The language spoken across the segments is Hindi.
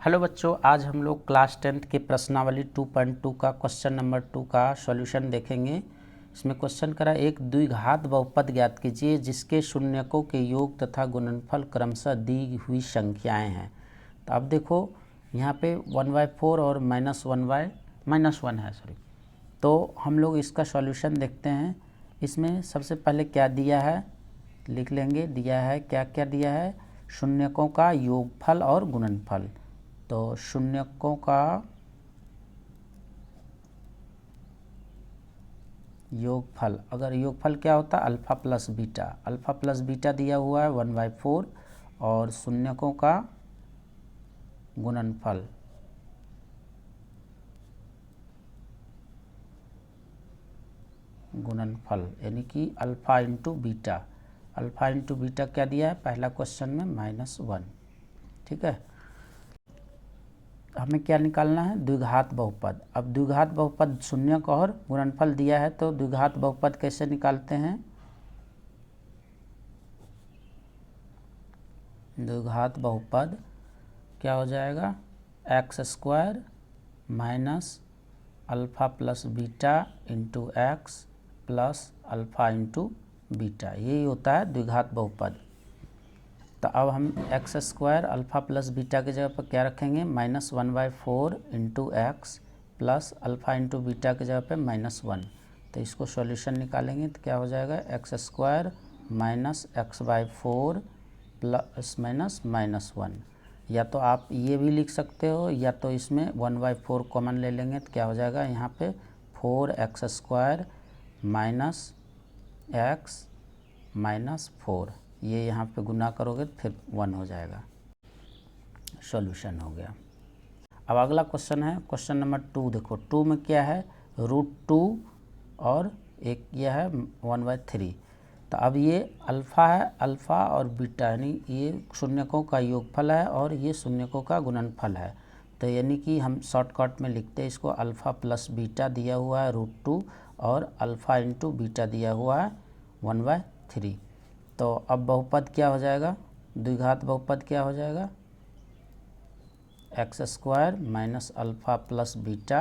हेलो बच्चों, आज हम लोग क्लास 10th के प्रश्नावली 2.2 का क्वेश्चन नंबर 2 का सॉल्यूशन देखेंगे। इसमें क्वेश्चन करा एक द्विघात बहुपद ज्ञात कीजिए जिसके शून्यकों के योग तथा गुणनफल क्रमशः दी हुई संख्याएं हैं। तो अब देखो यहाँ पे 1/4 और -1 है तो हम लोग इसका सॉल्यूशन देखते हैं। इसमें सबसे पहले क्या दिया है लिख लेंगे। दिया है क्या क्या दिया है, शून्यकों का योगफल और गुणनफल। तो शून्यकों का योगफल, अगर योगफल क्या होता है अल्फ़ा प्लस बीटा दिया हुआ है 1/4 और शून्यकों का गुणनफल यानी कि अल्फ़ा इंटू बीटा क्या दिया है पहला क्वेश्चन में -1। ठीक है, हमें क्या निकालना है, द्विघात बहुपद। अब द्विघात बहुपद शून्यक और गुणनफल दिया है तो द्विघात बहुपद कैसे निकालते हैं। द्विघात बहुपद क्या हो जाएगा, x² minus alpha plus beta into x plus alpha into beta, यही होता है द्विघात बहुपद। तो अब हम x² अल्फ़ा प्लस बीटा की जगह पर क्या रखेंगे, -1/4 into x plus alpha into beta की जगह पे -1। तो इसको सॉल्यूशन निकालेंगे तो क्या हो जाएगा, x² minus x/4 plus minus -1। या तो आप ये भी लिख सकते हो या तो इसमें 1/4 कॉमन ले लेंगे तो क्या हो जाएगा, यहाँ पे 4x² माइनस x माइनस 4, ये यहाँ पे गुना करोगे तो फिर 1 हो जाएगा। सॉल्यूशन हो गया। अब अगला क्वेश्चन है क्वेश्चन नंबर 2। देखो 2 में क्या है, √2 और एक यह है 1/3। तो अब ये अल्फ़ा है, अल्फ़ा और बीटा यानी ये शून्यकों का योगफल है और ये शून्यकों का गुणनफल है। तो यानी कि हम शॉर्टकट में लिखते हैं इसको, अल्फ़ा प्लस बीटा दिया हुआ है √2 और अल्फ़ा इंटू बीटा दिया हुआ है 1/3। तो अब बहुपद क्या हो जाएगा, द्विघात बहुपद क्या हो जाएगा, x² minus alpha plus beta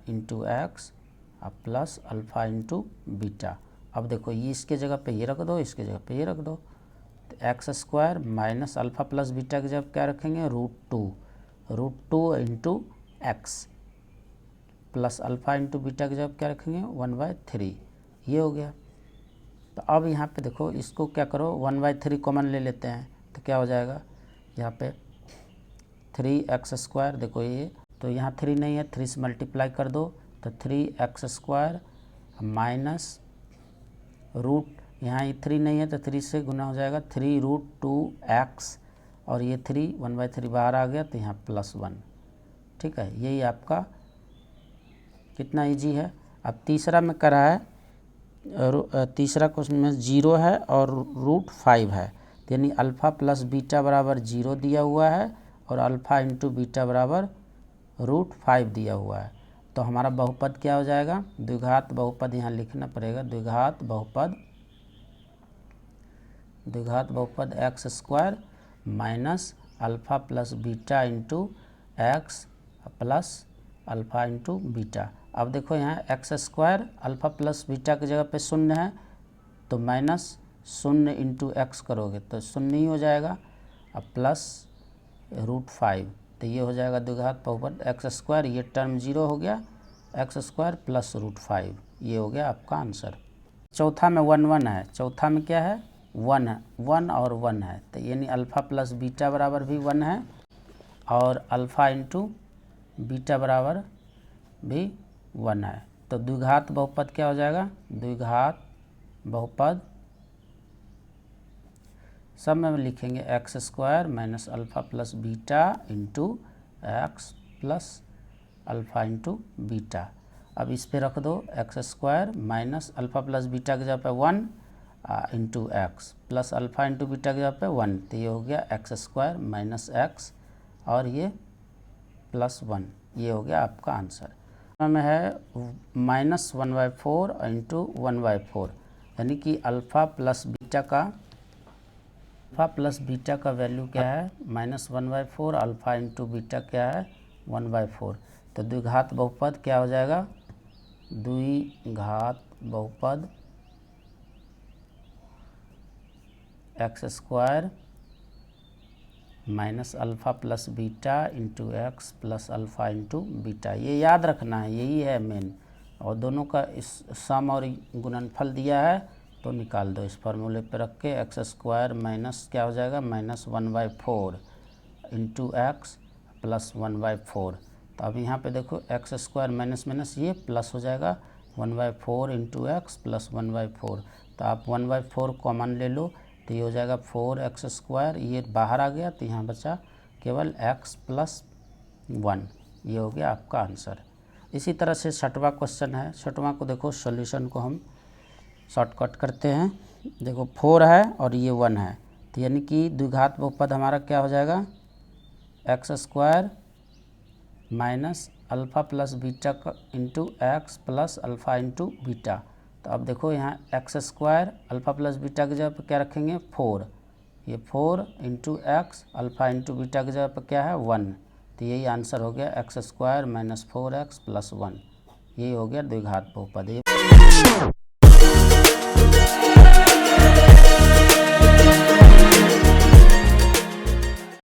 into x plus alpha into beta. अब देखो ये इसके जगह पे ये रख दो, इसके जगह पे ये रख दो। तो x² minus alpha plus beta की जगह क्या रखेंगे, √2 into x plus alpha into beta की जगह क्या रखेंगे 1/3, ये हो गया। तो अब यहाँ पे देखो इसको क्या करो, 1/3 कॉमन ले लेते हैं तो क्या हो जाएगा, यहाँ पे 3x²। देखो ये तो यहाँ 3 नहीं है, 3 से मल्टीप्लाई कर दो तो 3x² माइनस रूट, यहाँ ये 3 नहीं है तो 3 से गुना हो जाएगा 3√2x और ये 3 1/3 बाहर आ गया तो यहाँ +1। ठीक है, यही आपका कितना इजी है। अब तीसरा में करा है, तीसरा क्वेश्चन में 0 है और √5 है, यानी अल्फ़ा प्लस बीटा बराबर 0 दिया हुआ है और अल्फ़ा इंटू बीटा बराबर √5 दिया हुआ है। तो हमारा बहुपद क्या हो जाएगा, द्विघात बहुपद यहाँ लिखना पड़ेगा। द्विघात बहुपद x² minus alpha plus beta into x plus alpha into beta. अब देखो यहाँ x² अल्फ़ा प्लस बीटा की जगह पे 0 है तो -0 इंटू एक्स करोगे तो 0 ही हो जाएगा, अब प्लस √5 तो ये हो जाएगा द्विघात बहुपद x², ये टर्म 0 हो गया, x² प्लस √5, ये हो गया आपका आंसर। चौथा में 1 है, चौथा में क्या है 1 और 1 है, तो यानी अल्फ़ा प्लस बीटा बराबर भी 1 है और अल्फ़ा इंटू बीटा बराबर भी 1 है। तो द्विघात बहुपद क्या हो जाएगा, द्विघात बहुपद सब में लिखेंगे x² minus alpha plus beta into x plus alpha into beta. अब इस पे रख दो x² minus alpha plus beta की जगह पे 1 into x plus alpha into beta की जगह पे 1, तो ये हो गया x² माइनस एक्स और ये +1, ये हो गया आपका आंसर। में है -1/4 इंटू 1/4 यानी कि अल्फ़ा प्लस बीटा का अल्फ़ा प्लस बीटा का वैल्यू क्या है -1/4, अल्फ़ा इंटू बीटा क्या है 1/4। तो द्विघात बहुपद क्या हो जाएगा, द्विघात बहुपद x² minus alpha plus beta into x plus alpha into beta. ये याद रखना है, यही है मेन। और दोनों का इस सम और गुणनफल दिया है तो निकाल दो इस फार्मूले पे रख के। x² माइनस क्या हो जाएगा -1/4 इंटू एक्स प्लस 1/4। तो अब यहाँ पे देखो x² माइनस माइनस ये प्लस हो जाएगा 1/4 इंटू एक्स प्लस 1/4। तो आप 1/4 कॉमन ले लो तो ये हो जाएगा 4x², ये बाहर आ गया तो यहाँ बचा केवल x प्लस 1। ये हो गया आपका आंसर। इसी तरह से 6वां क्वेश्चन है। 6वां को देखो, सॉल्यूशन को हम शॉर्टकट करते हैं। देखो 4 है और ये 1 है, तो यानी कि द्विघात बहुपद हमारा क्या हो जाएगा x² minus alpha plus beta का into x plus alpha into beta. तो अब देखो यहाँ x² अल्फ़ा प्लस बीटा की जगह पर क्या रखेंगे 4, ये 4 into x alpha into beta की जगह पर क्या है 1। तो यही आंसर हो गया x² माइनस 4x प्लस 1। यही हो गया द्विघात बहुपद।